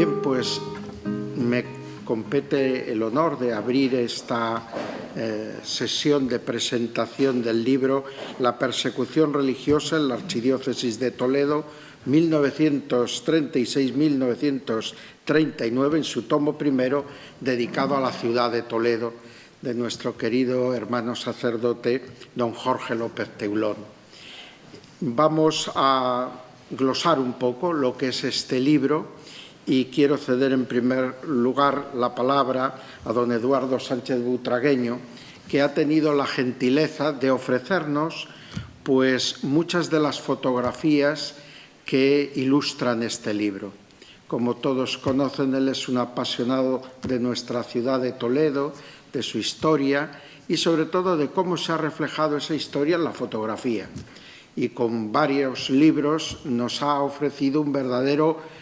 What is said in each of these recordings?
Bien, pues me compete el honor de abrir esta sesión de presentación del libro La persecución religiosa en la Archidiócesis de Toledo, 1936-1939, en su tomo primero, dedicado a la ciudad de Toledo, de nuestro querido hermano sacerdote, don Jorge López Teulón. Vamos a glosar un poco lo que es este libro y quiero ceder en primer lugar la palabra a don Eduardo Sánchez Butragueño, que ha tenido la gentileza de ofrecernos pues muchas de las fotografías que ilustran este libro. Como todos conocen, él es un apasionado de nuestra ciudad de Toledo, de su historia y sobre todo de cómo se ha reflejado esa historia en la fotografía. Y con varios libros nos ha ofrecido un verdadero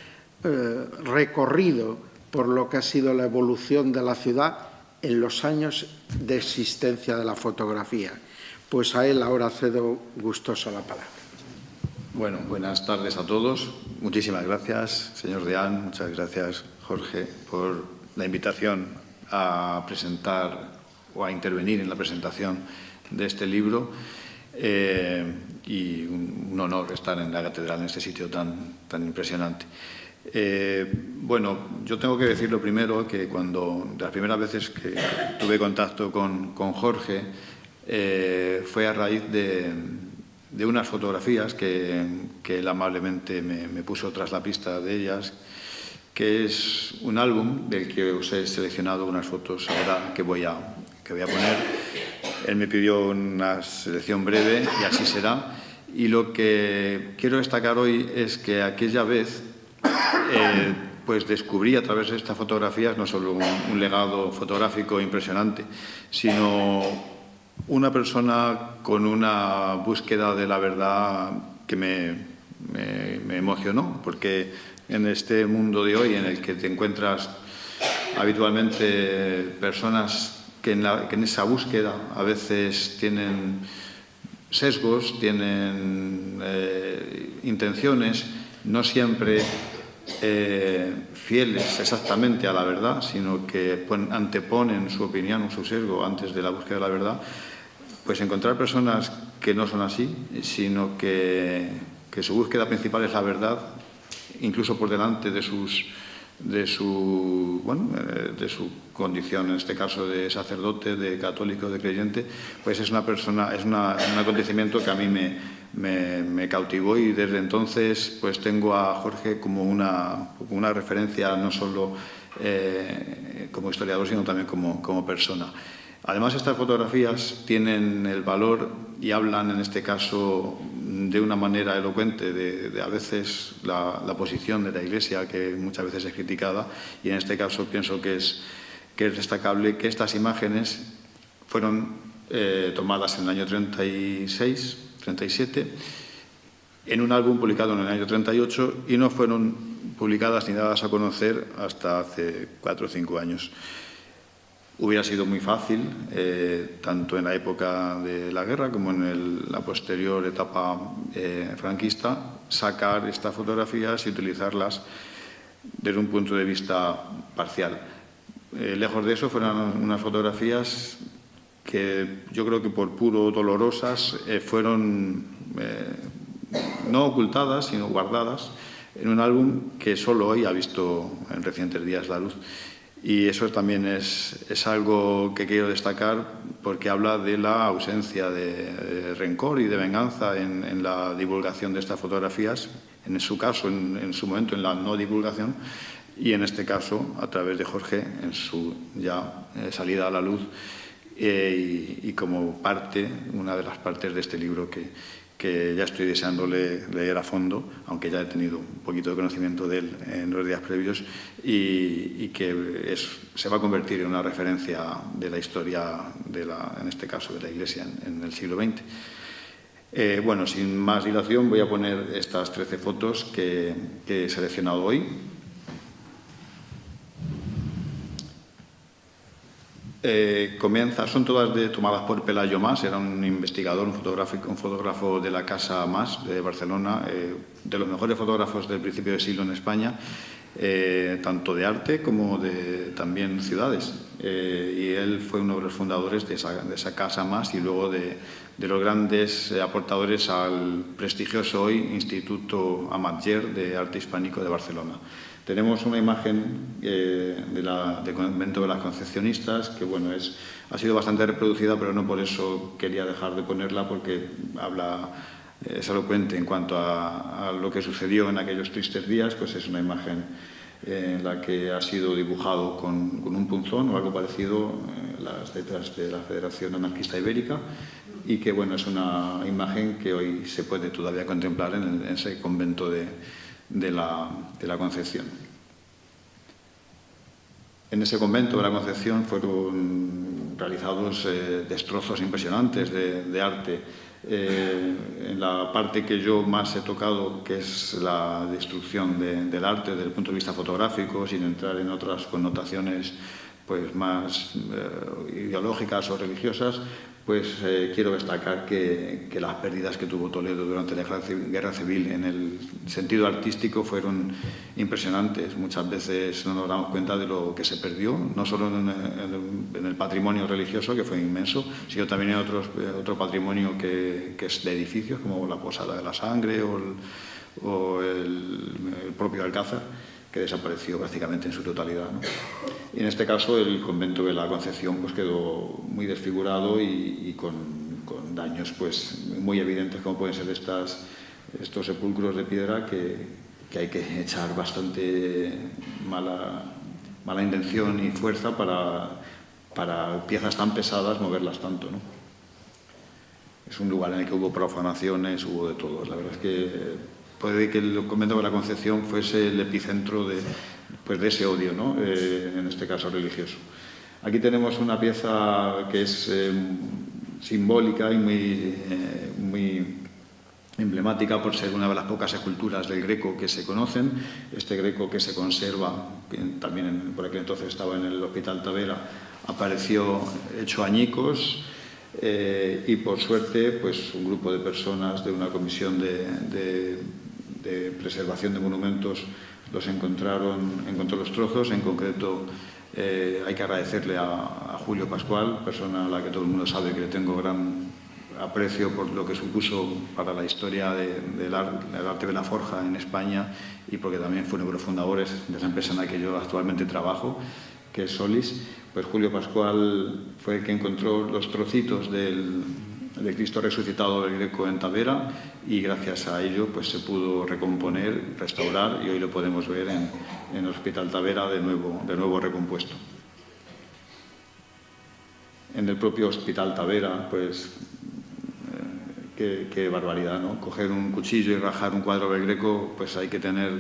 recorrido por lo que ha sido la evolución de la ciudad en los años de existencia de la fotografía. Pues a él ahora cedo gustoso la palabra. Bueno, buenas tardes a todos. Muchísimas gracias, señor Deán. Muchas gracias, Jorge, por la invitación a presentar o a intervenir en la presentación de este libro. Y un honor estar en la catedral, en este sitio tan impresionante. Bueno, yo tengo que decir lo primero, que cuando de las primeras veces que tuve contacto con Jorge fue a raíz de unas fotografías que él amablemente me puso tras la pista de ellas, que es un álbum del que os he seleccionado unas fotos ahora que voy a poner. Él me pidió una selección breve y así será. Y lo que quiero destacar hoy es que aquella vez pues descubrí a través de estas fotografías no solo un legado fotográfico impresionante, sino una persona con una búsqueda de la verdad que me emocionó, porque en este mundo de hoy en el que te encuentras habitualmente personas que en esa búsqueda a veces tienen sesgos, tienen intenciones no siempre fieles exactamente a la verdad, sino que anteponen su opinión o su sesgo antes de la búsqueda de la verdad, pues encontrar personas que no son así, sino que su búsqueda principal es la verdad, incluso por delante de su condición, en este caso de sacerdote, de católico, de creyente, pues es un acontecimiento que a mí me cautivó, y desde entonces pues tengo a Jorge como una referencia no solo como historiador, sino también como persona. Además, estas fotografías tienen el valor y hablan, en este caso, de una manera elocuente de a veces la posición de la Iglesia, que muchas veces es criticada, y en este caso pienso que es destacable que estas imágenes fueron tomadas en el año 37, en un álbum publicado en el año 38, y no fueron publicadas ni dadas a conocer hasta hace 4 o 5 años. Hubiera sido muy fácil, tanto en la época de la guerra como en la posterior etapa franquista, sacar estas fotografías y utilizarlas desde un punto de vista parcial. Lejos de eso, fueron unas fotografías que yo creo que por puro dolorosas fueron no ocultadas, sino guardadas en un álbum que solo hoy ha visto en recientes días la luz. Y eso también es algo que quiero destacar, porque habla de la ausencia de rencor y de venganza en la divulgación de estas fotografías, en su caso, en su momento, en la no divulgación, y en este caso, a través de Jorge, en su ya salida a la luz, y como una de las partes de este libro que ya estoy deseando leer a fondo, aunque ya he tenido un poquito de conocimiento de él en los días previos, y que se va a convertir en una referencia de la historia, en este caso de la Iglesia en el siglo XX. Bueno, sin más dilación, voy a poner estas 13 fotos que he seleccionado hoy. Son todas tomadas por Pelayo Mas, era un investigador, un fotógrafo de la Casa Mas de Barcelona, de los mejores fotógrafos del principio de siglo en España, tanto de arte como de también ciudades. Y él fue uno de los fundadores de esa Casa Mas y luego de los grandes aportadores al prestigioso hoy Instituto Amatller de Arte Hispánico de Barcelona. Tenemos una imagen del convento de las Concepcionistas que bueno, ha sido bastante reproducida, pero no por eso quería dejar de ponerla, porque es elocuente en cuanto a lo que sucedió en aquellos tristes días. Pues es una imagen en la que ha sido dibujado con un punzón o algo parecido las letras de la Federación Anarquista Ibérica, y que bueno, es una imagen que hoy se puede todavía contemplar en ese convento de la Concepción. En ese convento de la Concepción fueron realizados destrozos impresionantes de arte. En la parte que yo más he tocado, que es la destrucción del arte desde el punto de vista fotográfico, sin entrar en otras connotaciones pues más ideológicas o religiosas, pues quiero destacar que las pérdidas que tuvo Toledo durante la Guerra Civil en el sentido artístico fueron impresionantes. Muchas veces no nos damos cuenta de lo que se perdió, no solo en el patrimonio religioso, que fue inmenso, sino también en otro patrimonio que es de edificios, como la Posada de la Sangre o el propio Alcázar, que desapareció prácticamente en su totalidad, ¿no? Y en este caso el convento de la Concepción pues quedó muy desfigurado y con daños pues muy evidentes, como pueden ser estos sepulcros de piedra que hay que echar bastante mala intención y fuerza para piezas tan pesadas moverlas tanto, ¿no? Es un lugar en el que hubo profanaciones, hubo de todo. La verdad es que puede que el convento de la Concepción fuese el epicentro de ese odio, ¿no? En este caso religioso. Aquí tenemos una pieza que es simbólica y muy emblemática por ser una de las pocas esculturas del Greco que se conocen. Este Greco que se conserva, también por aquel entonces estaba en el Hospital Tavera, apareció hecho añicos. Y por suerte pues un grupo de personas de una comisión de preservación de monumentos encontró los trozos. En concreto hay que agradecerle a Julio Pascual, persona a la que todo el mundo sabe que le tengo gran aprecio por lo que supuso para la historia del arte de la forja en España, y porque también fue uno de los fundadores de esa empresa en la que yo actualmente trabajo, que es Solis. Pues Julio Pascual fue el que encontró los trocitos del Cristo resucitado del Greco en Tavera, y gracias a ello pues se pudo recomponer, restaurar, y hoy lo podemos ver en el Hospital Tavera de nuevo recompuesto. En el propio Hospital Tavera, pues qué barbaridad, ¿no? Coger un cuchillo y rajar un cuadro del Greco, pues hay que tener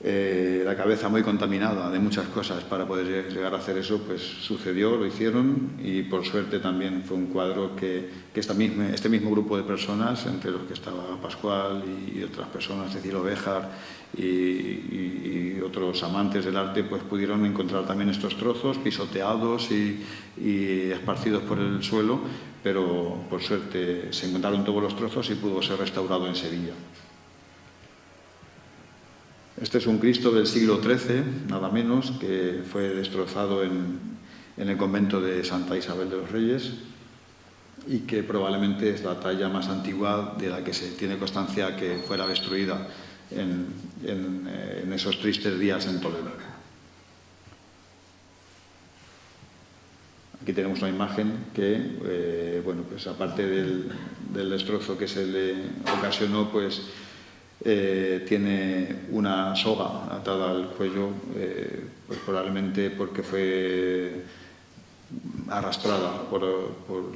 la cabeza muy contaminada de muchas cosas para poder llegar a hacer eso. Pues sucedió, lo hicieron, y por suerte también fue un cuadro que este mismo grupo de personas, entre los que estaba Pascual y otras personas, Cecilio Béjar y otros amantes del arte, pues pudieron encontrar también estos trozos pisoteados y esparcidos por el suelo, pero por suerte se encontraron todos los trozos y pudo ser restaurado en Sevilla. Este es un Cristo del siglo XIII, nada menos, que fue destrozado en el convento de Santa Isabel de los Reyes, y que probablemente es la talla más antigua de la que se tiene constancia que fuera destruida en esos tristes días en Toledo. Aquí tenemos una imagen que, bueno, pues aparte del destrozo que se le ocasionó, pues tiene una soga atada al cuello, pues probablemente porque fue arrastrada por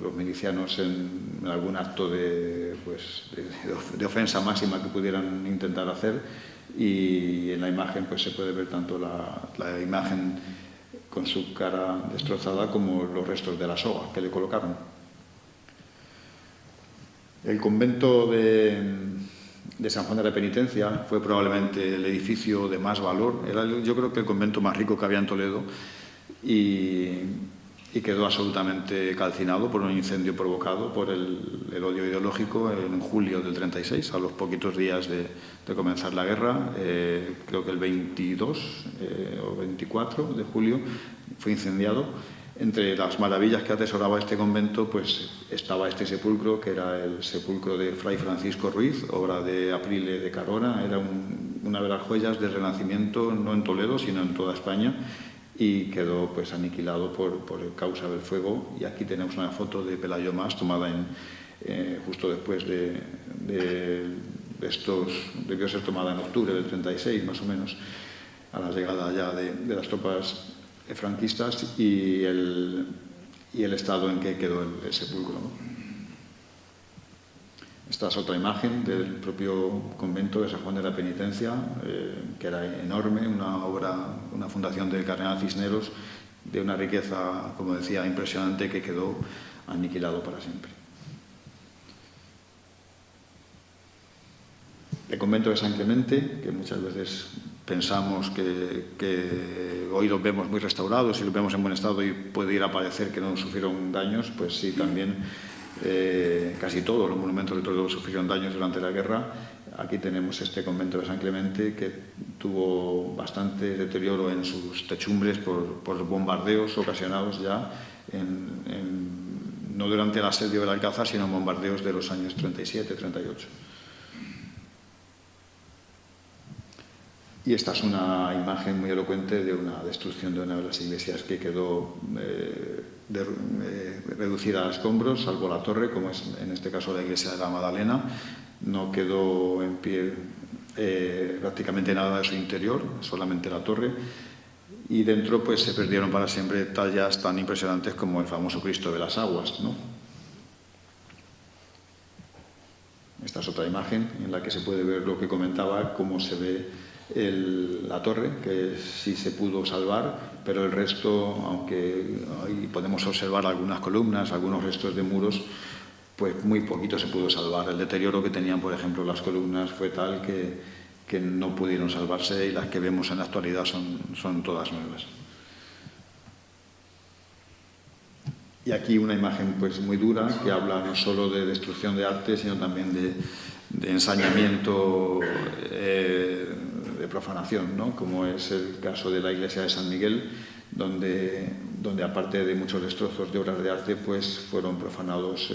los milicianos en algún acto de ofensa máxima que pudieran intentar hacer. Y en la imagen pues se puede ver tanto la imagen con su cara destrozada como los restos de la soga que le colocaron. El convento de San Juan de la Penitencia fue probablemente el edificio de más valor. Era, yo creo, que el convento más rico que había en Toledo, y y quedó absolutamente calcinado por un incendio provocado por el odio ideológico en julio del 36, a los poquitos días de comenzar la guerra. Creo que el 22 o 24 de julio fue incendiado. Entre las maravillas que atesoraba este convento, pues estaba este sepulcro, que era el sepulcro de Fray Francisco Ruiz, obra de Aprile de Carona. Era una de las joyas del Renacimiento, no en Toledo, sino en toda España, y quedó pues aniquilado por causa del fuego. Y aquí tenemos una foto de Pelayo Mas tomada justo después de estos, debió ser tomada en octubre del 36 más o menos, a la llegada ya de las tropas franquistas, y el estado en que quedó el sepulcro, ¿no? Esta es otra imagen del propio convento de San Juan de la Penitencia, que era enorme, una fundación del cardenal Cisneros, de una riqueza, como decía, impresionante, que quedó aniquilado para siempre. El convento de San Clemente, que muchas veces pensamos que hoy los vemos muy restaurados y los vemos en buen estado y puede ir a parecer que no sufrieron daños, pues sí, también casi todos los monumentos de Toledo sufrieron daños durante la guerra. Aquí tenemos este convento de San Clemente, que tuvo bastante deterioro en sus techumbres por bombardeos ocasionados ya no durante el asedio del Alcázar, sino en bombardeos de los años 37-38. Y esta es una imagen muy elocuente de una destrucción de una de las iglesias que quedó reducida a escombros, salvo la torre, como es en este caso la iglesia de la Magdalena. No quedó en pie prácticamente nada de su interior, solamente la torre. Y dentro pues se perdieron para siempre tallas tan impresionantes como el famoso Cristo de las Aguas, ¿no? Esta es otra imagen en la que se puede ver lo que comentaba, cómo se ve la torre, que sí se pudo salvar, pero el resto, aunque ahí podemos observar algunas columnas, algunos restos de muros, pues muy poquito se pudo salvar. El deterioro que tenían, por ejemplo, las columnas fue tal que no pudieron salvarse, y las que vemos en la actualidad son todas nuevas. Y aquí una imagen pues muy dura, que habla no solo de destrucción de arte, sino también de ensañamiento, de profanación, ¿no? Como es el caso de la iglesia de San Miguel, donde aparte de muchos destrozos de obras de arte, pues fueron profanados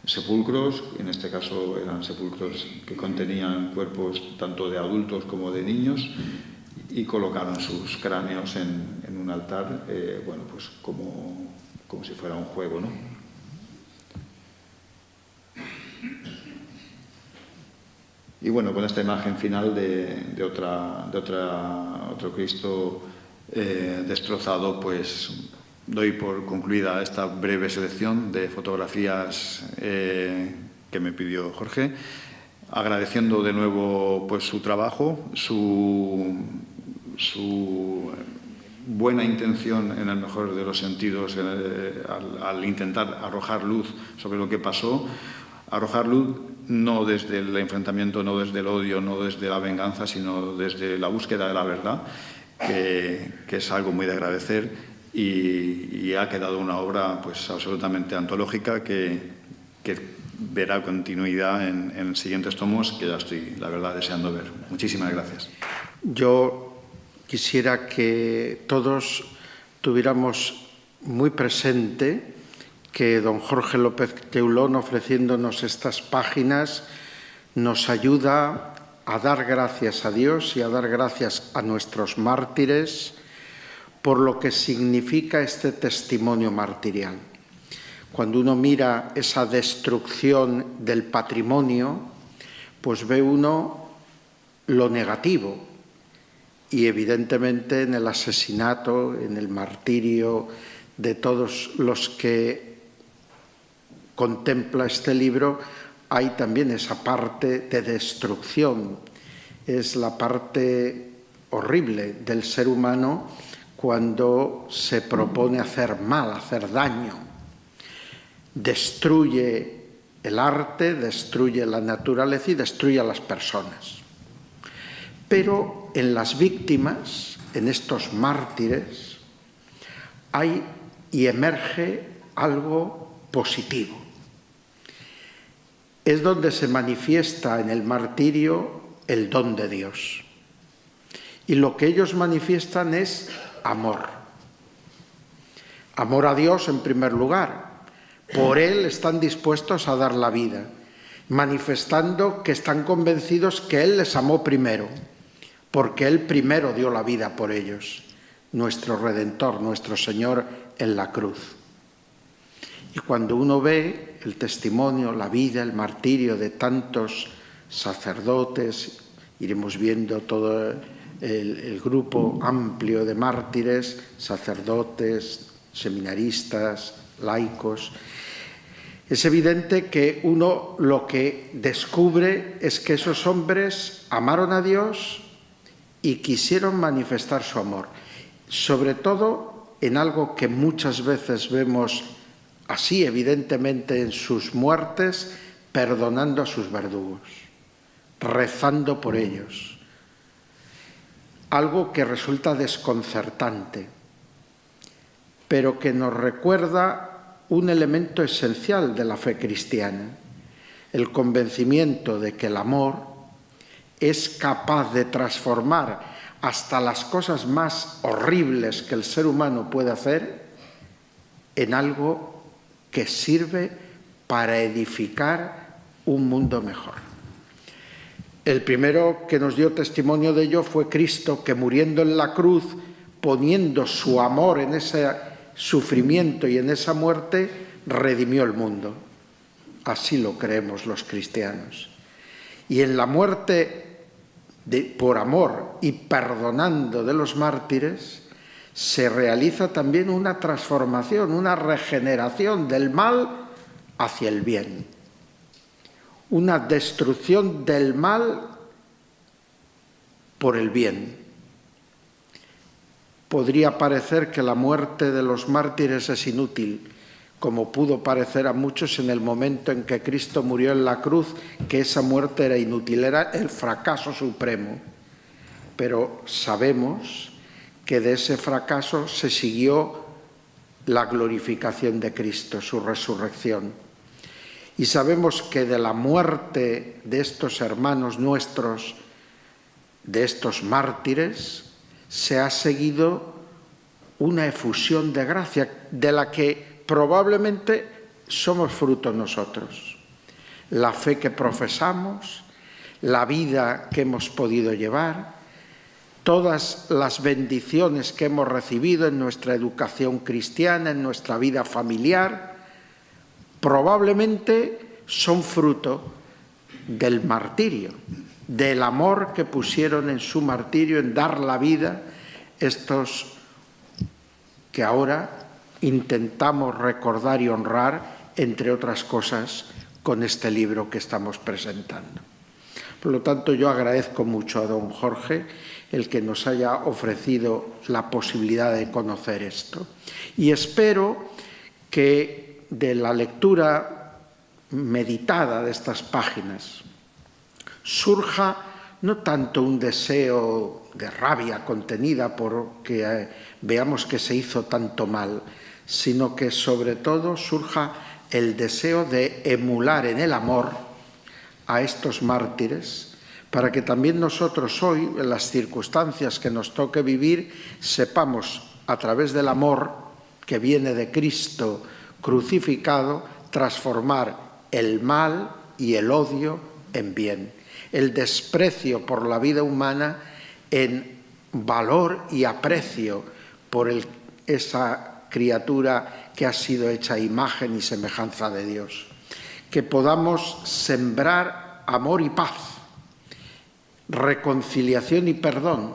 sepulcros. En este caso eran sepulcros que contenían cuerpos tanto de adultos como de niños, y colocaron sus cráneos en un altar, bueno, pues como si fuera un juego, ¿no? Y bueno, con esta imagen final de otro Cristo destrozado, pues doy por concluida esta breve selección de fotografías que me pidió Jorge, agradeciendo de nuevo pues su trabajo, su buena intención en el mejor de los sentidos al intentar arrojar luz sobre lo que pasó, arrojar luz no desde el enfrentamiento, no desde el odio, no desde la venganza, sino desde la búsqueda de la verdad, que es algo muy de agradecer, y ha quedado una obra pues absolutamente antológica que verá continuidad en siguientes tomos, que ya estoy, la verdad, deseando ver. Muchísimas gracias. Yo quisiera que todos tuviéramos muy presente que don Jorge López Teulón, ofreciéndonos estas páginas, nos ayuda a dar gracias a Dios y a dar gracias a nuestros mártires por lo que significa este testimonio martirial. Cuando uno mira esa destrucción del patrimonio, pues ve uno lo negativo, y evidentemente en el asesinato, en el martirio de todos los que contempla este libro, hay también esa parte de destrucción. Es la parte horrible del ser humano cuando se propone hacer mal, hacer daño. Destruye el arte, destruye la naturaleza y destruye a las personas. Pero en las víctimas, en estos mártires, hay y emerge algo positivo. Es donde se manifiesta en el martirio el don de Dios. Y lo que ellos manifiestan es amor. Amor a Dios en primer lugar. Por Él están dispuestos a dar la vida, manifestando que están convencidos que Él les amó primero, porque Él primero dio la vida por ellos, nuestro Redentor, nuestro Señor en la cruz. Y cuando uno ve el testimonio, la vida, el martirio de tantos sacerdotes, iremos viendo todo el grupo amplio de mártires, sacerdotes, seminaristas, laicos, es evidente que uno lo que descubre es que esos hombres amaron a Dios y quisieron manifestar su amor, sobre todo en algo que muchas veces vemos así evidentemente en sus muertes, perdonando a sus verdugos, rezando por ellos. Algo que resulta desconcertante, pero que nos recuerda un elemento esencial de la fe cristiana, el convencimiento de que el amor es capaz de transformar hasta las cosas más horribles que el ser humano puede hacer en algo que sirve para edificar un mundo mejor. El primero que nos dio testimonio de ello fue Cristo, que muriendo en la cruz, poniendo su amor en ese sufrimiento y en esa muerte, redimió el mundo. Así lo creemos los cristianos. Y en la muerte por amor y perdonando de los mártires, se realiza también una transformación, una regeneración del mal hacia el bien. Una destrucción del mal por el bien. Podría parecer que la muerte de los mártires es inútil, como pudo parecer a muchos en el momento en que Cristo murió en la cruz, que esa muerte era inútil, era el fracaso supremo. Pero sabemos que de ese fracaso se siguió la glorificación de Cristo, su resurrección. Y sabemos que de la muerte de estos hermanos nuestros, de estos mártires, se ha seguido una efusión de gracia de la que probablemente somos fruto nosotros. La fe que profesamos, la vida que hemos podido llevar, todas las bendiciones que hemos recibido en nuestra educación cristiana, en nuestra vida familiar, probablemente son fruto del martirio, del amor que pusieron en su martirio, en dar la vida, estos que ahora intentamos recordar y honrar, entre otras cosas, con este libro que estamos presentando. Por lo tanto, yo agradezco mucho a don Jorge el que nos haya ofrecido la posibilidad de conocer esto. Y espero que de la lectura meditada de estas páginas surja no tanto un deseo de rabia contenida porque veamos que se hizo tanto mal, sino que sobre todo surja el deseo de emular en el amor a estos mártires, para que también nosotros hoy, en las circunstancias que nos toque vivir, sepamos, a través del amor que viene de Cristo crucificado, transformar el mal y el odio en bien, el desprecio por la vida humana en valor y aprecio por esa criatura que ha sido hecha imagen y semejanza de Dios. Que podamos sembrar amor y paz, reconciliación y perdón,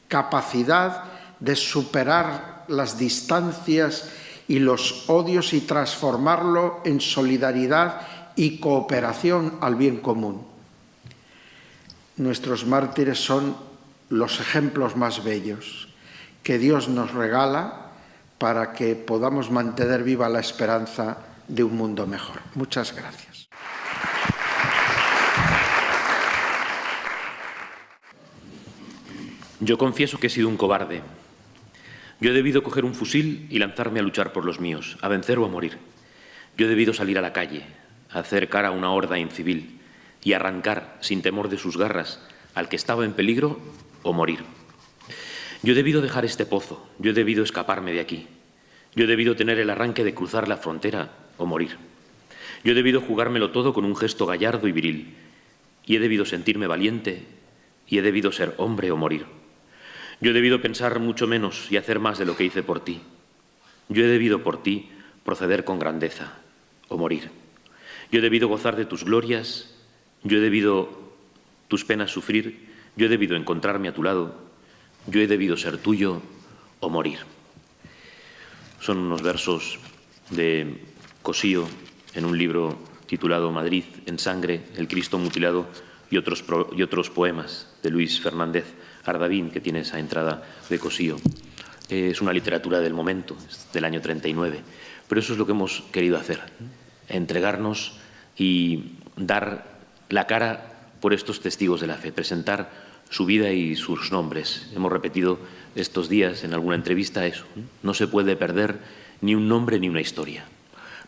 capacidad de superar las distancias y los odios y transformarlo en solidaridad y cooperación al bien común. Nuestros mártires son los ejemplos más bellos que Dios nos regala para que podamos mantener viva la esperanza de un mundo mejor. Muchas gracias. Yo confieso que he sido un cobarde. Yo he debido coger un fusil y lanzarme a luchar por los míos, a vencer o a morir. Yo he debido salir a la calle, a hacer cara a una horda incivil y arrancar, sin temor de sus garras, al que estaba en peligro o morir. Yo he debido dejar este pozo, yo he debido escaparme de aquí. Yo he debido tener el arranque de cruzar la frontera o morir. Yo he debido jugármelo todo con un gesto gallardo y viril. Y he debido sentirme valiente y he debido ser hombre o morir. Yo he debido pensar mucho menos y hacer más de lo que hice por ti. Yo he debido por ti proceder con grandeza o morir. Yo he debido gozar de tus glorias, yo he debido tus penas sufrir, yo he debido encontrarme a tu lado, yo he debido ser tuyo o morir. Son unos versos de Cosío en un libro titulado Madrid en sangre, el Cristo mutilado y otros poemas de Luis Fernández Ardavín, que tiene esa entrada de Cosío. Es una literatura del momento, es del año 39, pero eso es lo que hemos querido hacer, entregarnos y dar la cara por estos testigos de la fe, presentar su vida y sus nombres. Hemos repetido estos días en alguna entrevista eso, no se puede perder ni un nombre ni una historia.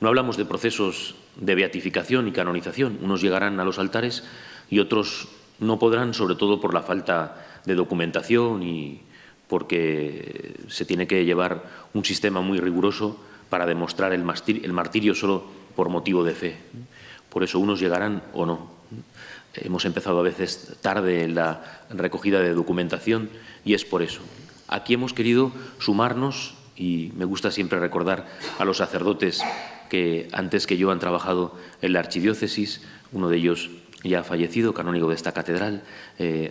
No hablamos de procesos de beatificación y canonización, unos llegarán a los altares y otros no podrán, sobre todo por la falta de documentación y porque se tiene que llevar un sistema muy riguroso para demostrar el martirio solo por motivo de fe. Por eso unos llegarán o no. Hemos empezado a veces tarde en la recogida de documentación y es por eso. Aquí hemos querido sumarnos, y me gusta siempre recordar a los sacerdotes que antes que yo han trabajado en la archidiócesis, uno de ellos ya fallecido, canónigo de esta catedral,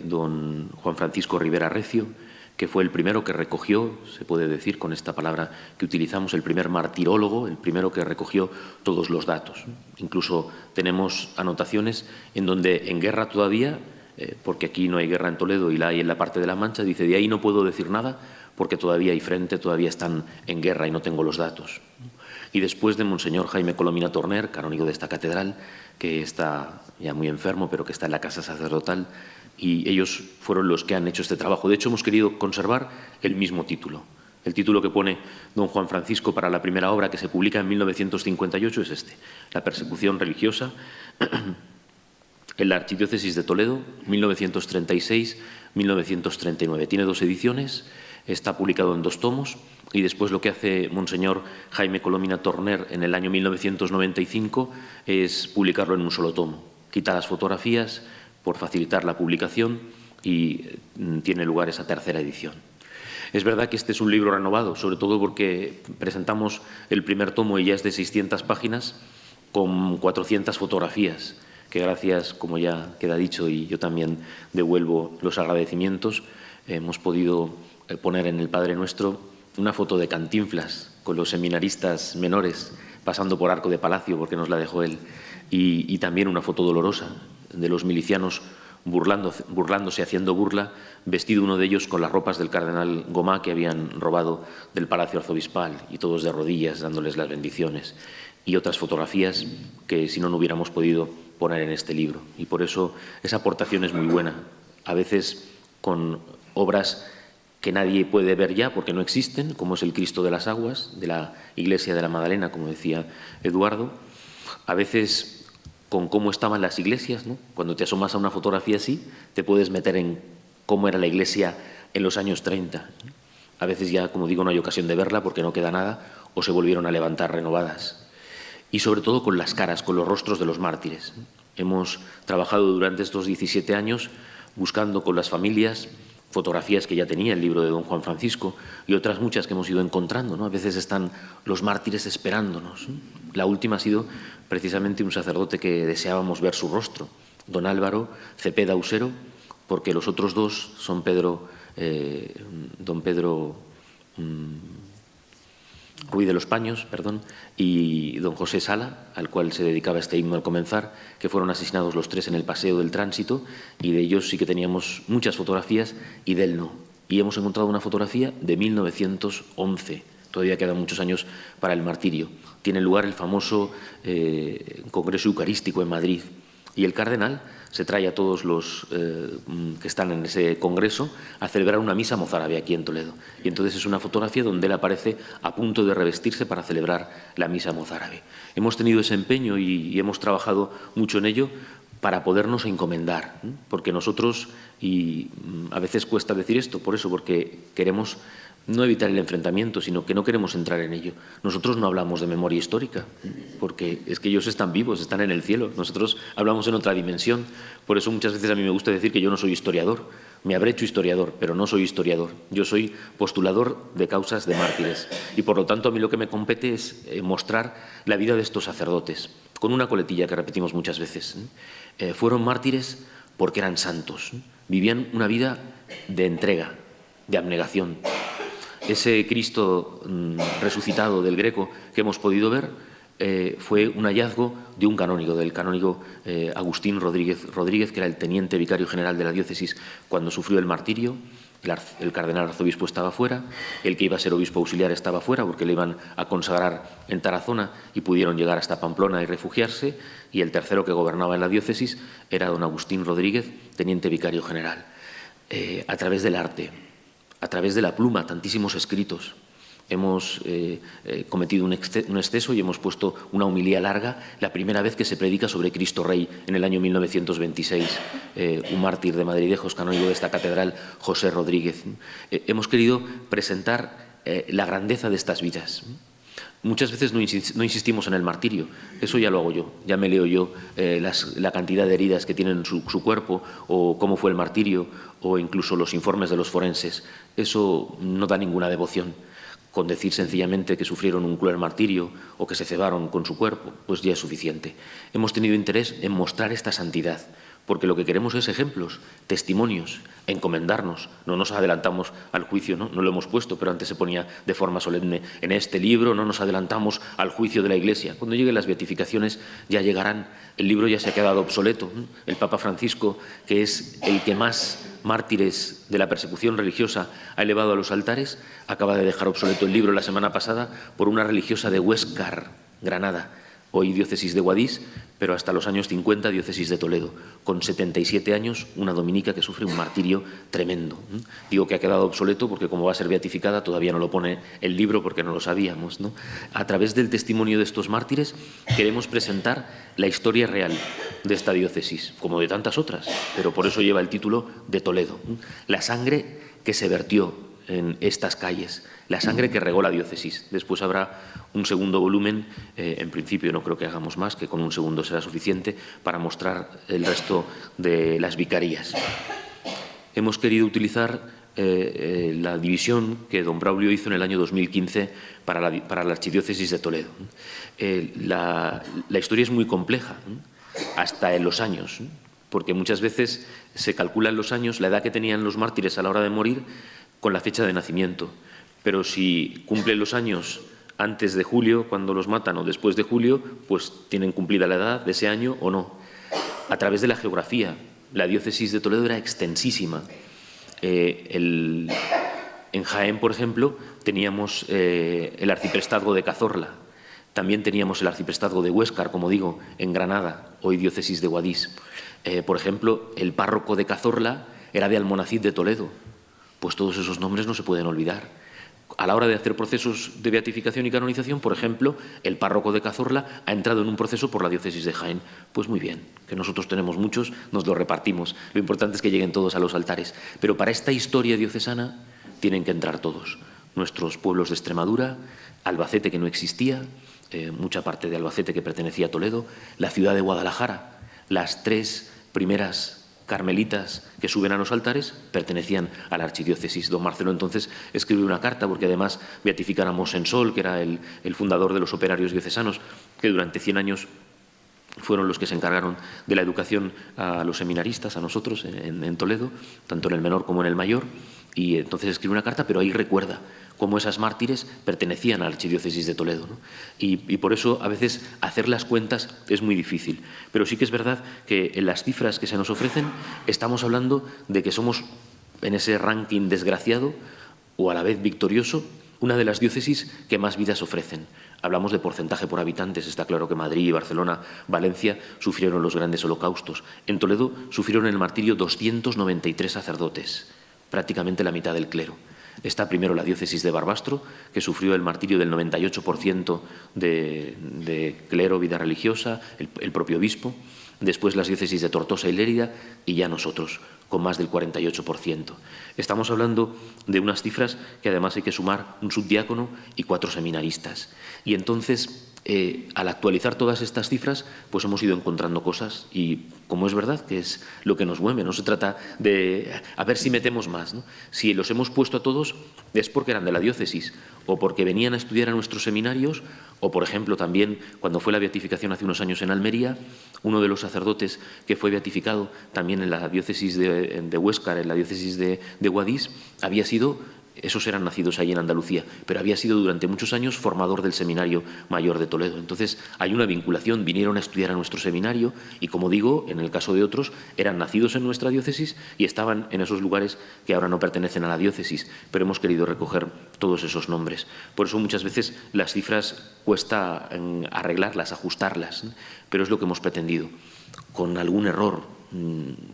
don Juan Francisco Rivera Recio, que fue el primero que recogió, se puede decir con esta palabra que utilizamos, el primer martirólogo, el primero que recogió todos los datos. Incluso tenemos anotaciones en donde en guerra todavía, porque aquí no hay guerra en Toledo y la hay en la parte de la Mancha, dice, de ahí no puedo decir nada porque todavía hay frente, todavía están en guerra y no tengo los datos. Y después de Monseñor Jaime Colomina Torner, canónigo de esta catedral, que está ya muy enfermo, pero que está en la casa sacerdotal, y ellos fueron los que han hecho este trabajo. De hecho, hemos querido conservar el mismo título. El título que pone don Juan Francisco para la primera obra, que se publica en 1958, es este, La persecución religiosa en la Archidiócesis de Toledo, 1936-1939. Tiene 2 ediciones, está publicado en 2 tomos, y después lo que hace Monseñor Jaime Colomina Torner en el año 1995 es publicarlo en un solo tomo. Quita las fotografías por facilitar la publicación y tiene lugar esa 3ª edición. Es verdad que este es un libro renovado, sobre todo porque presentamos el primer tomo y ya es de 600 páginas con 400 fotografías, que gracias, como ya queda dicho, y yo también devuelvo los agradecimientos, hemos podido poner en el Padre Nuestro una foto de Cantinflas con los seminaristas menores pasando por Arco de Palacio, porque nos la dejó él, y también una foto dolorosa de los milicianos burlándose, haciendo burla, vestido uno de ellos con las ropas del cardenal Gomá que habían robado del Palacio Arzobispal, y todos de rodillas dándoles las bendiciones, y otras fotografías que si no, no hubiéramos podido poner en este libro. Y por eso esa aportación es muy buena, a veces con obras que nadie puede ver ya porque no existen, como es el Cristo de las Aguas, de la Iglesia de la Madalena, como decía Eduardo, a veces con cómo estaban las iglesias, ¿no? Cuando te asomas a una fotografía así, te puedes meter en cómo era la iglesia en los años 30. A veces ya, como digo, no hay ocasión de verla porque no queda nada o se volvieron a levantar renovadas. Y sobre todo con las caras, con los rostros de los mártires. Hemos trabajado durante estos 17 años buscando con las familias fotografías que ya tenía el libro de don Juan Francisco y otras muchas que hemos ido encontrando, ¿no? A veces están los mártires esperándonos. La última ha sido precisamente un sacerdote que deseábamos ver su rostro, don Álvaro Cepeda Usero, porque los otros 2 son don Pedro Ruiz de los Paños, y don José Sala, al cual se dedicaba este himno al comenzar, que fueron asesinados los 3 en el Paseo del Tránsito, y de ellos sí que teníamos muchas fotografías y de él no. Y hemos encontrado una fotografía de 1911, todavía quedan muchos años para el martirio. Tiene lugar el famoso Congreso Eucarístico en Madrid, y el cardenal se trae a todos los que están en ese congreso a celebrar una misa mozárabe aquí en Toledo. Y entonces es una fotografía donde él aparece a punto de revestirse para celebrar la misa mozárabe. Hemos tenido ese empeño y hemos trabajado mucho en ello para podernos encomendar, porque nosotros, y a veces cuesta decir esto, por eso, porque queremos no evitar el enfrentamiento, sino que no queremos entrar en ello. Nosotros no hablamos de memoria histórica, porque es que ellos están vivos, están en el cielo. Nosotros hablamos en otra dimensión. Por eso muchas veces a mí me gusta decir que yo no soy historiador. Me habré hecho historiador, pero no soy historiador. Yo soy postulador de causas de mártires. Y por lo tanto a mí lo que me compete es mostrar la vida de estos sacerdotes, con una coletilla que repetimos muchas veces. Fueron mártires porque eran santos. Vivían una vida de entrega, de abnegación. Ese Cristo resucitado del Greco que hemos podido ver fue un hallazgo de un canónigo, del canónigo Agustín Rodríguez, que era el teniente vicario general de la diócesis cuando sufrió el martirio. El cardenal arzobispo estaba fuera, el que iba a ser obispo auxiliar estaba fuera porque le iban a consagrar en Tarazona y pudieron llegar hasta Pamplona y refugiarse, y el tercero que gobernaba en la diócesis era don Agustín Rodríguez, teniente vicario general. A través del arte, a través de la pluma, tantísimos escritos. Hemos cometido un exceso y hemos puesto una homilía larga, la primera vez que se predica sobre Cristo Rey en el año 1926, un mártir de Madridejos, canónigo de esta catedral, José Rodríguez. Hemos querido presentar la grandeza de estas vidas. Muchas veces no insistimos en el martirio, eso ya lo hago yo, ya me leo yo la cantidad de heridas que tienen su cuerpo, o cómo fue el martirio, o incluso los informes de los forenses. Eso no da ninguna devoción. Con decir sencillamente que sufrieron un cruel martirio o que se cebaron con su cuerpo, pues ya es suficiente. Hemos tenido interés en mostrar esta santidad, porque lo que queremos es ejemplos, testimonios, encomendarnos. No nos adelantamos al juicio, no lo hemos puesto, pero antes se ponía de forma solemne. En este libro no nos adelantamos al juicio de la Iglesia. Cuando lleguen las beatificaciones ya llegarán. El libro ya se ha quedado obsoleto. El Papa Francisco, que es el que más mártires de la persecución religiosa ha elevado a los altares, acaba de dejar obsoleto el libro la semana pasada por una religiosa de Huéscar, Granada, hoy diócesis de Guadix, pero hasta los años 50 diócesis de Toledo, con 77 años, una dominica que sufre un martirio tremendo. Digo que ha quedado obsoleto porque como va a ser beatificada todavía no lo pone el libro porque no lo sabíamos, ¿no? A través del testimonio de estos mártires queremos presentar la historia real de esta diócesis, como de tantas otras, pero por eso lleva el título de Toledo. La sangre que se vertió en estas calles, la sangre que regó la diócesis. Después habrá un segundo volumen, en principio no creo que hagamos más, que con un segundo será suficiente para mostrar el resto de las vicarías. Hemos querido utilizar la división que don Braulio hizo en el año 2015 para la archidiócesis de Toledo. La historia es muy compleja, hasta en los años, porque muchas veces se calculan los años, la edad que tenían los mártires a la hora de morir, con la fecha de nacimiento. Pero si cumplen los años antes de julio, cuando los matan, o después de julio, pues tienen cumplida la edad de ese año o no. A través de la geografía, la diócesis de Toledo era extensísima. En Jaén, por ejemplo, teníamos el arciprestazgo de Cazorla. También teníamos el arciprestazgo de Huéscar, como digo, en Granada, hoy diócesis de Guadix. Por ejemplo, el párroco de Cazorla era de Almonacid de Toledo. Pues todos esos nombres no se pueden olvidar. A la hora de hacer procesos de beatificación y canonización, por ejemplo, el párroco de Cazorla ha entrado en un proceso por la diócesis de Jaén. Pues muy bien, que nosotros tenemos muchos, nos los repartimos. Lo importante es que lleguen todos a los altares. Pero para esta historia diocesana tienen que entrar todos. Nuestros pueblos de Extremadura, Albacete, que no existía, mucha parte de Albacete que pertenecía a Toledo, la ciudad de Guadalajara, las 3 primeras carmelitas que suben a los altares pertenecían a la archidiócesis. Don Marcelo entonces escribió una carta porque además beatifican a Mosensol, que era el fundador de los operarios diocesanos, que durante 100 años fueron los que se encargaron de la educación a los seminaristas, a nosotros en Toledo, tanto en el menor como en el mayor, y entonces escribe una carta, pero ahí recuerda cómo esas mártires pertenecían a la archidiócesis de Toledo, ¿no? Y por eso a veces hacer las cuentas es muy difícil, pero sí que es verdad que en las cifras que se nos ofrecen estamos hablando de que somos en ese ranking desgraciado o a la vez victorioso una de las diócesis que más vidas ofrecen. Hablamos de porcentaje por habitantes. Está claro que Madrid, Barcelona, Valencia sufrieron los grandes holocaustos. En Toledo sufrieron el martirio 293 sacerdotes, prácticamente la mitad del clero. Está primero la diócesis de Barbastro, que sufrió el martirio del 98% de clero, vida religiosa, el propio obispo. Después las diócesis de Tortosa y Lérida, y ya nosotros, con más del 48%. Estamos hablando de unas cifras que además hay que sumar un subdiácono y 4 seminaristas. Y entonces, al actualizar todas estas cifras, pues hemos ido encontrando cosas y, como es verdad, que es lo que nos mueve, no se trata de a ver si metemos más, ¿no? Si los hemos puesto a todos es porque eran de la diócesis o porque venían a estudiar a nuestros seminarios o, por ejemplo, también cuando fue la beatificación hace unos años en Almería, uno de los sacerdotes que fue beatificado también en la diócesis de Huéscar, en la diócesis de Guadix, había sido, esos eran nacidos allí en Andalucía, pero había sido durante muchos años formador del Seminario Mayor de Toledo. Entonces hay una vinculación, vinieron a estudiar a nuestro seminario y, como digo, en el caso de otros, eran nacidos en nuestra diócesis y estaban en esos lugares que ahora no pertenecen a la diócesis, pero hemos querido recoger todos esos nombres. Por eso muchas veces las cifras cuesta arreglarlas, ajustarlas, ¿no? Pero es lo que hemos pretendido, con algún error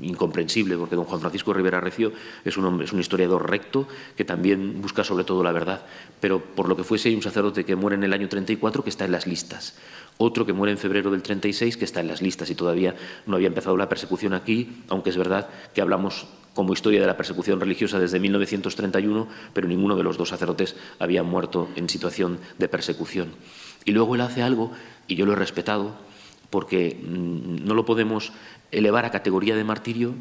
incomprensible, porque don Juan Francisco Rivera Recio es un historiador recto que también busca sobre todo la verdad, pero por lo que fuese hay un sacerdote que muere en el año 34 que está en las listas, otro que muere en febrero del 36 que está en las listas y todavía no había empezado la persecución aquí, aunque es verdad que hablamos como historia de la persecución religiosa desde 1931, pero ninguno de los dos sacerdotes había muerto en situación de persecución. Y luego él hace algo, y yo lo he respetado, porque no lo podemos elevar a categoría de martirio,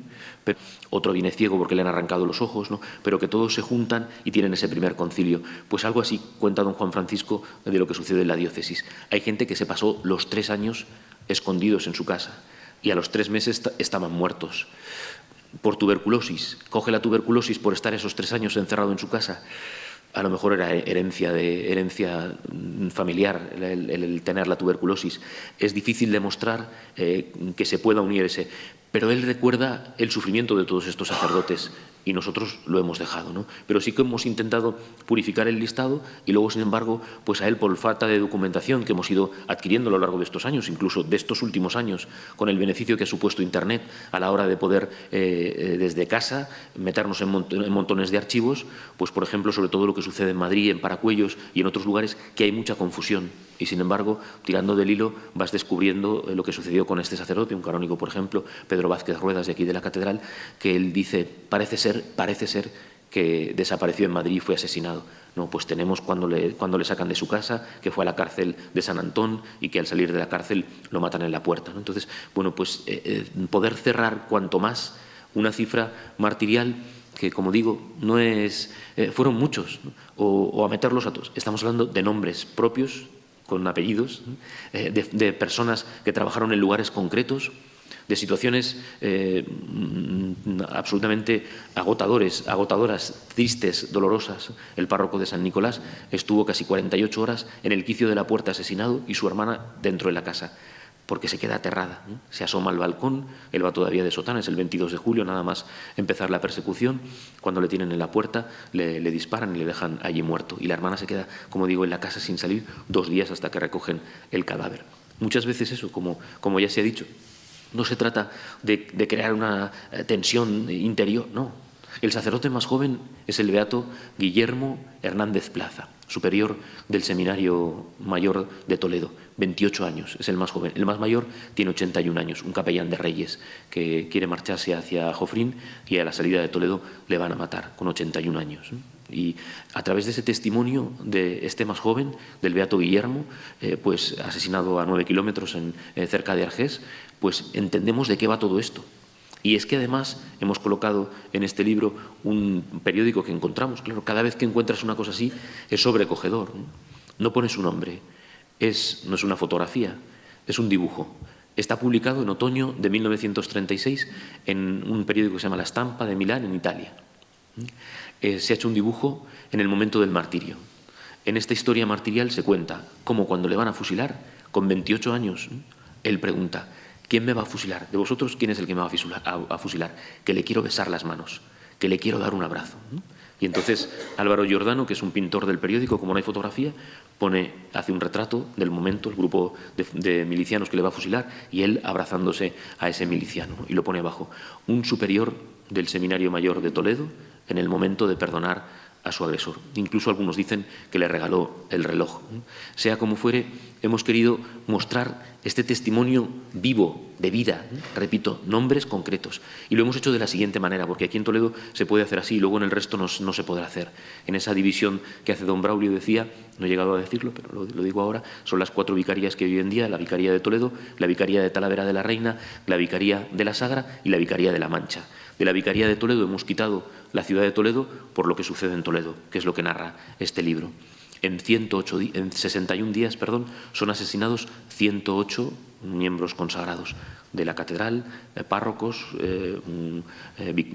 pero otro viene ciego porque le han arrancado los ojos, ¿no? Pero que todos se juntan y tienen ese primer concilio. Pues algo así cuenta don Juan Francisco de lo que sucede en la diócesis. Hay gente que se pasó los 3 años escondidos en su casa y a los 3 meses estaban muertos por tuberculosis. Coge la tuberculosis por estar esos 3 años encerrado en su casa. A lo mejor era herencia familiar el tener la tuberculosis. Es difícil demostrar que se pueda unir ese. Pero él recuerda el sufrimiento de todos estos sacerdotes y nosotros lo hemos dejado, ¿no? Pero sí que hemos intentado purificar el listado y luego, sin embargo, pues a él, por falta de documentación que hemos ido adquiriendo a lo largo de estos años, incluso de estos últimos años, con el beneficio que ha supuesto Internet a la hora de poder desde casa meternos en montones de archivos, pues por ejemplo, sobre todo lo que sucede en Madrid, en Paracuellos y en otros lugares, que hay mucha confusión. Y sin embargo, tirando del hilo, vas descubriendo lo que sucedió con este sacerdote, un canónigo, por ejemplo, Pedro Vázquez Ruedas, de aquí de la catedral, que él dice, parece ser que desapareció en Madrid y fue asesinado. No, pues tenemos cuando le sacan de su casa, que fue a la cárcel de San Antón y que al salir de la cárcel lo matan en la puerta, ¿no? Entonces, bueno, pues poder cerrar cuanto más una cifra martirial que, como digo, no es fueron muchos, ¿no? o a meterlos a todos. Estamos hablando de nombres propios, con apellidos, de personas que trabajaron en lugares concretos, de situaciones absolutamente agotadoras, tristes, dolorosas. El párroco de San Nicolás estuvo casi 48 horas en el quicio de la puerta asesinado y su hermana dentro de la casa, porque se queda aterrada, ¿no? Se asoma al balcón, él va todavía de sotana, es el 22 de julio, nada más empezar la persecución, cuando le tienen en la puerta, le disparan y le dejan allí muerto. Y la hermana se queda, como digo, en la casa sin salir 2 días hasta que recogen el cadáver. Muchas veces eso, como ya se ha dicho, no se trata de crear una tensión interior, no. El sacerdote más joven es el beato Guillermo Hernández Plaza, superior del Seminario Mayor de Toledo, 28 años, es el más joven. El más mayor tiene 81 años, un capellán de Reyes que quiere marcharse hacia Jofrín y a la salida de Toledo le van a matar con 81 años. Y a través de ese testimonio de este más joven, del beato Guillermo, pues asesinado a 9 kilómetros cerca de Argés, pues entendemos de qué va todo esto. Y es que además hemos colocado en este libro un periódico que encontramos. Claro, cada vez que encuentras una cosa así es sobrecogedor. No pone su nombre, no es una fotografía, es un dibujo. Está publicado en otoño de 1936 en un periódico que se llama La Stampa de Milán, en Italia. Se ha hecho un dibujo en el momento del martirio. En esta historia martirial se cuenta cómo cuando le van a fusilar, con 28 años, él pregunta: ¿quién me va a fusilar? De vosotros, ¿quién es el que me va a fusilar? Que le quiero besar las manos, que le quiero dar un abrazo. Y entonces Álvaro Giordano, que es un pintor del periódico, como no hay fotografía, hace un retrato del momento, el grupo de milicianos que le va a fusilar, y él abrazándose a ese miliciano, y lo pone abajo. Un superior del Seminario Mayor de Toledo en el momento de perdonar a su agresor. Incluso algunos dicen que le regaló el reloj. Sea como fuere, hemos querido mostrar este testimonio vivo, de vida, repito, nombres concretos. Y lo hemos hecho de la siguiente manera, porque aquí en Toledo se puede hacer así y luego en el resto no se podrá hacer. En esa división que hace don Braulio decía, no he llegado a decirlo, pero lo digo ahora, son las 4 vicarías que hay hoy en día: la Vicaría de Toledo, la Vicaría de Talavera de la Reina, la Vicaría de la Sagra y la Vicaría de la Mancha. De la Vicaría de Toledo hemos quitado la ciudad de Toledo por lo que sucede en Toledo, que es lo que narra este libro. En 61 días, son asesinados 108 miembros consagrados de la catedral, párrocos,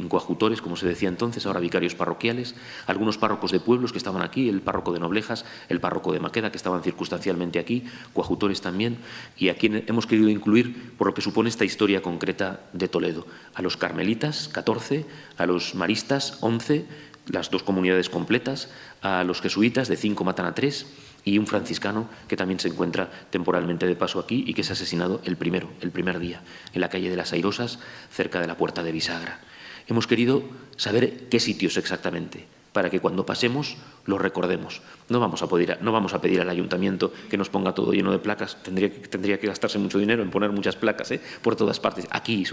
coadjutores, como se decía entonces, ahora vicarios parroquiales, algunos párrocos de pueblos que estaban aquí, el párroco de Noblejas, el párroco de Maqueda, que estaban circunstancialmente aquí, coadjutores también, y aquí hemos querido incluir, por lo que supone esta historia concreta de Toledo, a los carmelitas, 14, a los maristas, 11, las 2 comunidades completas, a los jesuitas, de 5 matan a 3, y un franciscano que también se encuentra temporalmente de paso aquí y que es asesinado el primer día, en la calle de las Airosas, cerca de la Puerta de Bisagra. Hemos querido saber qué sitios exactamente, para que cuando pasemos los recordemos. No vamos a pedir al ayuntamiento que nos ponga todo lleno de placas, tendría que gastarse mucho dinero en poner muchas placas por todas partes, aquí,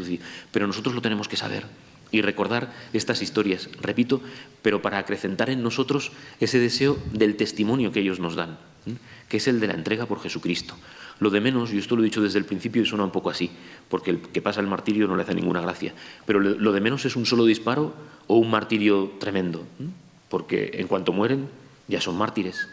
pero nosotros lo tenemos que saber y recordar estas historias, repito, pero para acrecentar en nosotros ese deseo del testimonio que ellos nos dan, que es el de la entrega por Jesucristo. Lo de menos, y esto lo he dicho desde el principio y suena un poco así, porque el que pasa el martirio no le hace ninguna gracia, pero lo de menos es un solo disparo o un martirio tremendo, porque en cuanto mueren ya son mártires.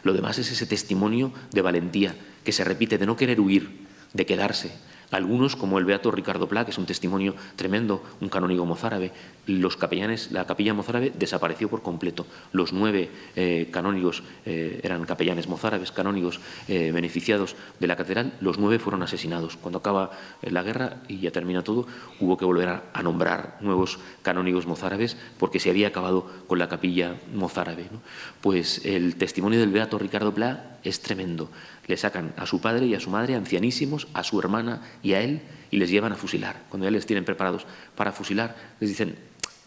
Lo demás es ese testimonio de valentía que se repite, de no querer huir, de quedarse. Algunos, como el beato Ricardo Pla, que es un testimonio tremendo, un canónigo mozárabe, los capellanes, la capilla mozárabe desapareció por completo. Los 9 canónigos eran capellanes mozárabes, canónigos beneficiados de la catedral, los 9 fueron asesinados. Cuando acaba la guerra y ya termina todo, hubo que volver a nombrar nuevos canónigos mozárabes porque se había acabado con la capilla mozárabe, ¿no? Pues el testimonio del beato Ricardo Pla es tremendo. Le sacan a su padre y a su madre, ancianísimos, a su hermana y a él, y les llevan a fusilar. Cuando ya les tienen preparados para fusilar, les dicen: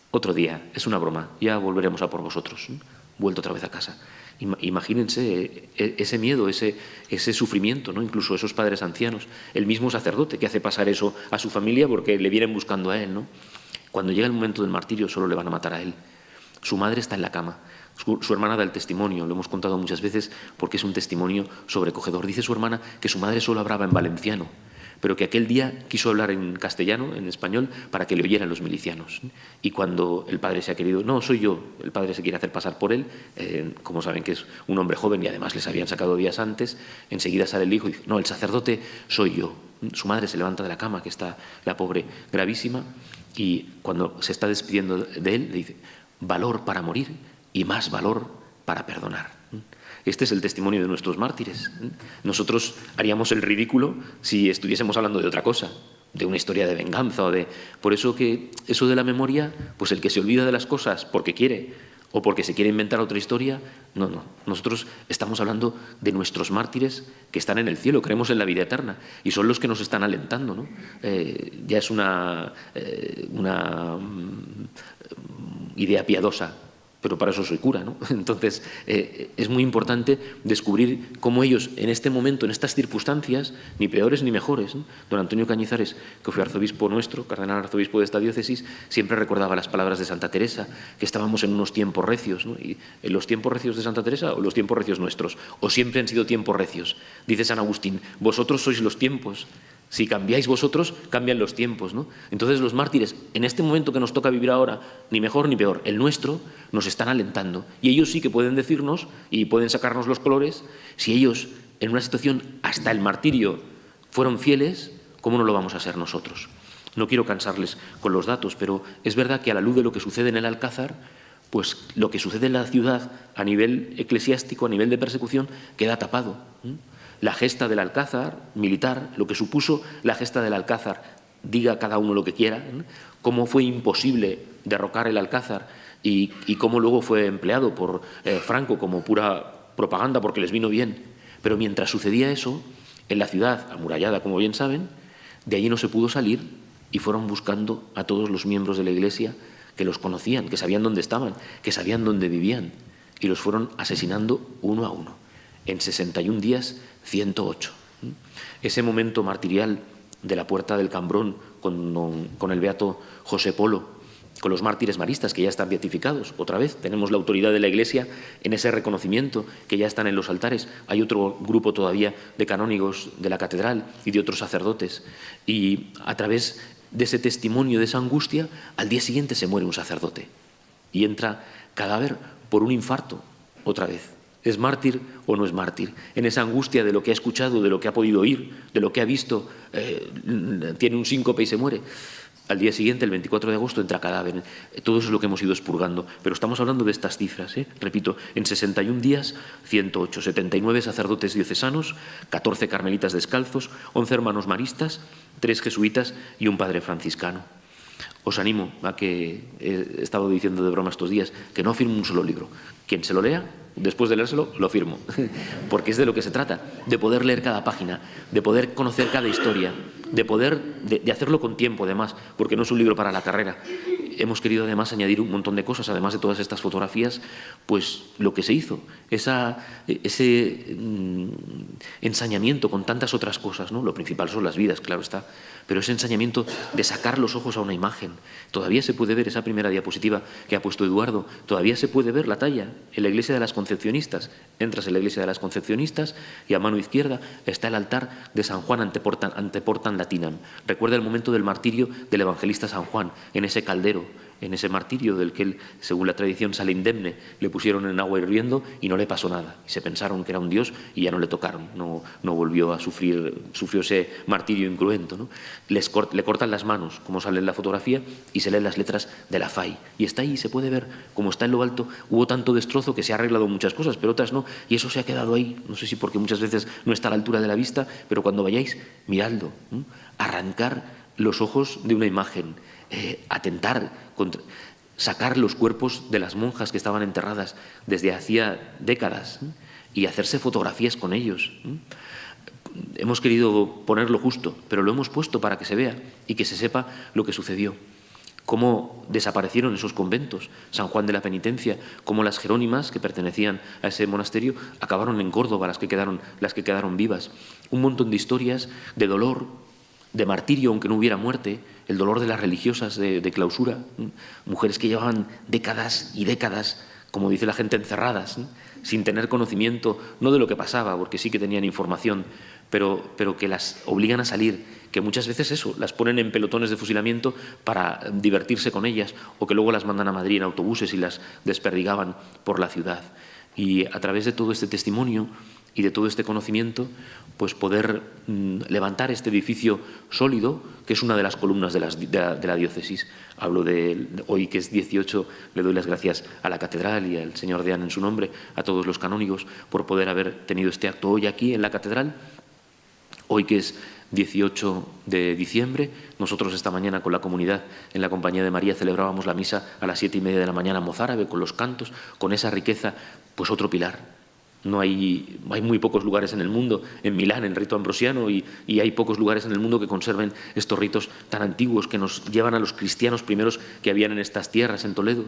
otro día, es una broma, ya volveremos a por vosotros. Vuelto otra vez a casa. Imagínense ese miedo, ese sufrimiento, ¿no? Incluso esos padres ancianos, el mismo sacerdote que hace pasar eso a su familia porque le vienen buscando a él, ¿no? Cuando llega el momento del martirio solo le van a matar a él. Su madre está en la cama. Su hermana da el testimonio, lo hemos contado muchas veces porque es un testimonio sobrecogedor. Dice su hermana que su madre solo hablaba en valenciano, pero que aquel día quiso hablar en castellano, en español, para que le oyeran los milicianos. Y cuando el padre se ha querido, no, soy yo, el padre se quiere hacer pasar por él, como saben que es un hombre joven y además les habían sacado días antes, enseguida sale el hijo y dice: no, el sacerdote soy yo. Su madre se levanta de la cama, que está la pobre gravísima, y cuando se está despidiendo de él le dice: valor para morir y más valor para perdonar. Este es el testimonio de nuestros mártires. Nosotros haríamos el ridículo si estuviésemos hablando de otra cosa, de una historia de venganza o de... Por eso que eso de la memoria, pues el que se olvida de las cosas porque quiere o porque se quiere inventar otra historia, no. Nosotros estamos hablando de nuestros mártires que están en el cielo, creemos en la vida eterna y son los que nos están alentando, ¿no? Ya es una idea piadosa, pero para eso soy cura, ¿no? Entonces, es muy importante descubrir cómo ellos, en este momento, en estas circunstancias, ni peores ni mejores, ¿no? Don Antonio Cañizares, que fue arzobispo nuestro, cardenal arzobispo de esta diócesis, siempre recordaba las palabras de Santa Teresa, que estábamos en unos tiempos recios, ¿no? Y en los tiempos recios de Santa Teresa o los tiempos recios nuestros, o siempre han sido tiempos recios. Dice San Agustín: vosotros sois los tiempos. Si cambiáis vosotros, cambian los tiempos, ¿no? Entonces los mártires, en este momento que nos toca vivir ahora, ni mejor ni peor, el nuestro, nos están alentando. Y ellos sí que pueden decirnos y pueden sacarnos los colores. Si ellos, en una situación hasta el martirio, fueron fieles, ¿cómo no lo vamos a ser nosotros? No quiero cansarles con los datos, pero es verdad que a la luz de lo que sucede en el Alcázar, pues lo que sucede en la ciudad a nivel eclesiástico, a nivel de persecución, queda tapado. La gesta del Alcázar militar, lo que supuso la gesta del Alcázar, diga cada uno lo que quiera, cómo fue imposible derrocar el Alcázar y cómo luego fue empleado por Franco como pura propaganda porque les vino bien. Pero mientras sucedía eso, en la ciudad amurallada, como bien saben, de allí no se pudo salir y fueron buscando a todos los miembros de la Iglesia que los conocían, que sabían dónde estaban, que sabían dónde vivían, y los fueron asesinando uno a uno. En 61 días, 108. Ese momento martirial de la Puerta del Cambrón con el beato José Polo, con los mártires maristas que ya están beatificados. Otra vez tenemos la autoridad de la Iglesia en ese reconocimiento, que ya están en los altares. Hay otro grupo todavía de canónigos de la catedral y de otros sacerdotes. Y a través de ese testimonio, de esa angustia, al día siguiente se muere un sacerdote y entra cadáver por un infarto otra vez. ¿Es mártir o no es mártir? En esa angustia de lo que ha escuchado, de lo que ha podido oír, de lo que ha visto, tiene un síncope y se muere. Al día siguiente, el 24 de agosto, entra cadáver. Todo eso es lo que hemos ido expurgando. Pero estamos hablando de estas cifras, repito, en 61 días, 108, 79 sacerdotes diocesanos, 14 carmelitas descalzos, 11 hermanos maristas, 3 jesuitas y un padre franciscano. Os animo a que, he estado diciendo de broma estos días, que no firme un solo libro. Quien se lo lea, después de leérselo, lo firmo. Porque es de lo que se trata, de poder leer cada página, de poder conocer cada historia, de hacerlo con tiempo, además, porque no es un libro para la carrera. Hemos querido, además, añadir un montón de cosas, además de todas estas fotografías, pues lo que se hizo, ese ensañamiento con tantas otras cosas, ¿no? Lo principal son las vidas, claro está, pero ese ensañamiento de sacar los ojos a una imagen. Todavía se puede ver esa primera diapositiva que ha puesto Eduardo, todavía se puede ver la talla en la iglesia de las Concepcionistas. Entras en la iglesia de las Concepcionistas y a mano izquierda está el altar de San Juan anteportan latinam. Recuerda el momento del martirio del evangelista San Juan, en ese caldero, en ese martirio del que él, según la tradición, sale indemne. Le pusieron en agua hirviendo y no le pasó nada. Y se pensaron que era un dios y ya no le tocaron. No volvió a sufrió ese martirio incruento, ¿no? Le cortan las manos, como sale en la fotografía, y se leen las letras de la FAI. Y está ahí, se puede ver, como está en lo alto. Hubo tanto destrozo que se ha arreglado muchas cosas, pero otras no. Y eso se ha quedado ahí. No sé si porque muchas veces no está a la altura de la vista, pero cuando vayáis, miradlo. Arrancar los ojos de una imagen, atentar contra, sacar los cuerpos de las monjas que estaban enterradas desde hacía décadas y hacerse fotografías con ellos. Hemos querido ponerlo justo, pero lo hemos puesto para que se vea y que se sepa lo que sucedió. Cómo desaparecieron esos conventos, San Juan de la Penitencia, cómo las jerónimas que pertenecían a ese monasterio acabaron en Córdoba, las que quedaron vivas. Un montón de historias de dolor, de martirio, aunque no hubiera muerte, el dolor de las religiosas de clausura, mujeres que llevaban décadas y décadas, como dice la gente, encerradas, sin tener conocimiento, no de lo que pasaba, porque sí que tenían información, pero que las obligan a salir, que muchas veces eso, las ponen en pelotones de fusilamiento para divertirse con ellas, o que luego las mandan a Madrid en autobuses y las desperdigaban por la ciudad. Y a través de todo este testimonio y de todo este conocimiento, pues poder levantar este edificio sólido, que es una de las columnas de la diócesis. Hablo de hoy, que es 18, le doy las gracias a la catedral y al señor deán en su nombre, a todos los canónigos, por poder haber tenido este acto hoy aquí en la catedral. Hoy, que es 18 de diciembre, nosotros esta mañana con la comunidad en la Compañía de María celebrábamos la misa a las 7:30 de la mañana mozárabe, con los cantos, con esa riqueza, pues otro pilar. No hay muy pocos lugares en el mundo, en Milán, en rito ambrosiano, y hay pocos lugares en el mundo que conserven estos ritos tan antiguos que nos llevan a los cristianos primeros que habían en estas tierras, en Toledo.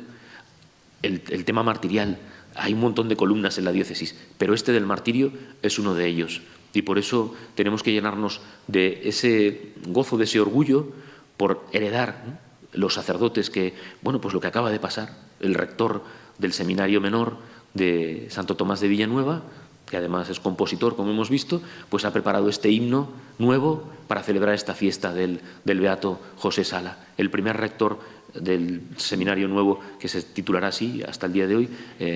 El tema martirial, hay un montón de columnas en la diócesis, pero este del martirio es uno de ellos. Y por eso tenemos que llenarnos de ese gozo, de ese orgullo por heredar, ¿no?, los sacerdotes que, bueno, pues lo que acaba de pasar, el rector del seminario menor de Santo Tomás de Villanueva, que además es compositor, como hemos visto, pues ha preparado este himno nuevo para celebrar esta fiesta del beato José Sala, el primer rector del seminario nuevo, que se titulará así hasta el día de hoy,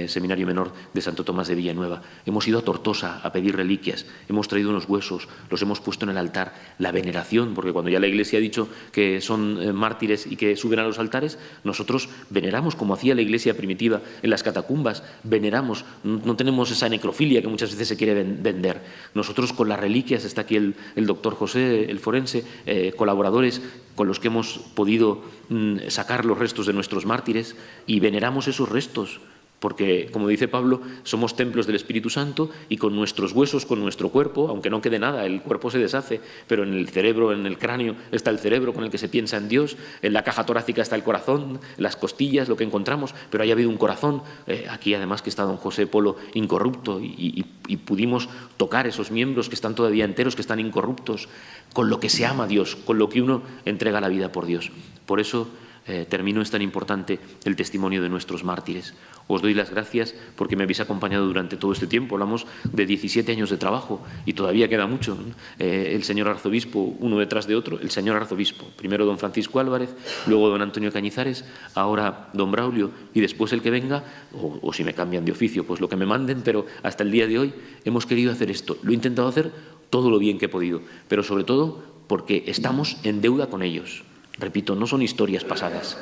Seminario Menor de Santo Tomás de Villanueva. Hemos ido a Tortosa a pedir reliquias, hemos traído unos huesos, los hemos puesto en el altar, la veneración, porque cuando ya la Iglesia ha dicho que son mártires y que suben a los altares, nosotros veneramos, como hacía la Iglesia primitiva en las catacumbas, veneramos, no tenemos esa necrofilia que muchas veces se quiere vender. Nosotros con las reliquias, está aquí el doctor José, el forense, colaboradores con los que hemos podido sacar sacar los restos de nuestros mártires y veneramos esos restos, porque, como dice Pablo, somos templos del Espíritu Santo y con nuestros huesos, con nuestro cuerpo, aunque no quede nada, el cuerpo se deshace, pero en el cerebro, en el cráneo, está el cerebro con el que se piensa en Dios, en la caja torácica está el corazón, las costillas, lo que encontramos, pero haya habido un corazón, aquí además que está don José Polo incorrupto y pudimos tocar esos miembros que están todavía enteros, que están incorruptos, con lo que se ama a Dios, con lo que uno entrega la vida por Dios. Por eso termino, es tan importante el testimonio de nuestros mártires. Os doy las gracias porque me habéis acompañado durante todo este tiempo. Hablamos de 17 años de trabajo y todavía queda mucho. El señor arzobispo, uno detrás de otro, el señor arzobispo, primero don Francisco Álvarez, luego don Antonio Cañizares, ahora don Braulio y después el que venga, o si me cambian de oficio, pues lo que me manden, pero hasta el día de hoy hemos querido hacer esto. Lo he intentado hacer todo lo bien que he podido, pero sobre todo porque estamos en deuda con ellos. Repito, no son historias pasadas,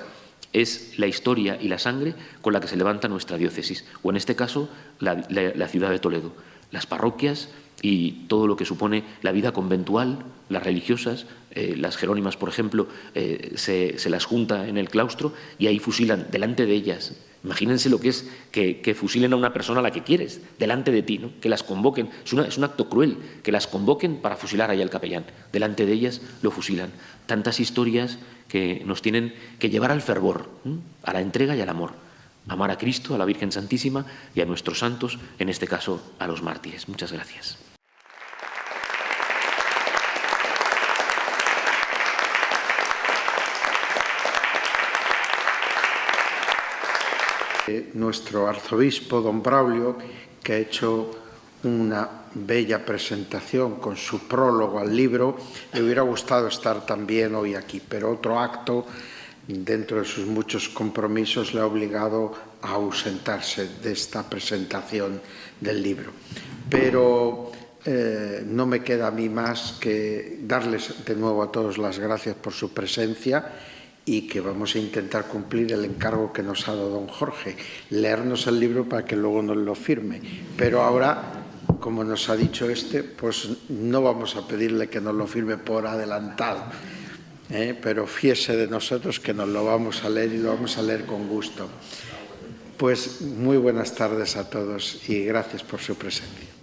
es la historia y la sangre con la que se levanta nuestra diócesis, o en este caso la ciudad de Toledo, las parroquias y todo lo que supone la vida conventual, las religiosas, las jerónimas, por ejemplo, se las junta en el claustro y ahí fusilan delante de ellas. Imagínense lo que es que fusilen a una persona a la que quieres, delante de ti, ¿no? Que las convoquen. Es un acto cruel, que las convoquen para fusilar ahí al capellán. Delante de ellas lo fusilan. Tantas historias que nos tienen que llevar al fervor, a la entrega y al amor. Amar a Cristo, a la Virgen Santísima y a nuestros santos, en este caso a los mártires. Muchas gracias. Nuestro arzobispo, don Braulio, que ha hecho una bella presentación con su prólogo al libro. Le hubiera gustado estar también hoy aquí, pero otro acto, dentro de sus muchos compromisos, le ha obligado a ausentarse de esta presentación del libro. Pero no me queda a mí más que darles de nuevo a todos las gracias por su presencia y que vamos a intentar cumplir el encargo que nos ha dado don Jorge, leernos el libro para que luego nos lo firme. Pero ahora, como nos ha dicho pues no vamos a pedirle que nos lo firme por adelantado, pero fíese de nosotros que nos lo vamos a leer y lo vamos a leer con gusto. Pues muy buenas tardes a todos y gracias por su presencia.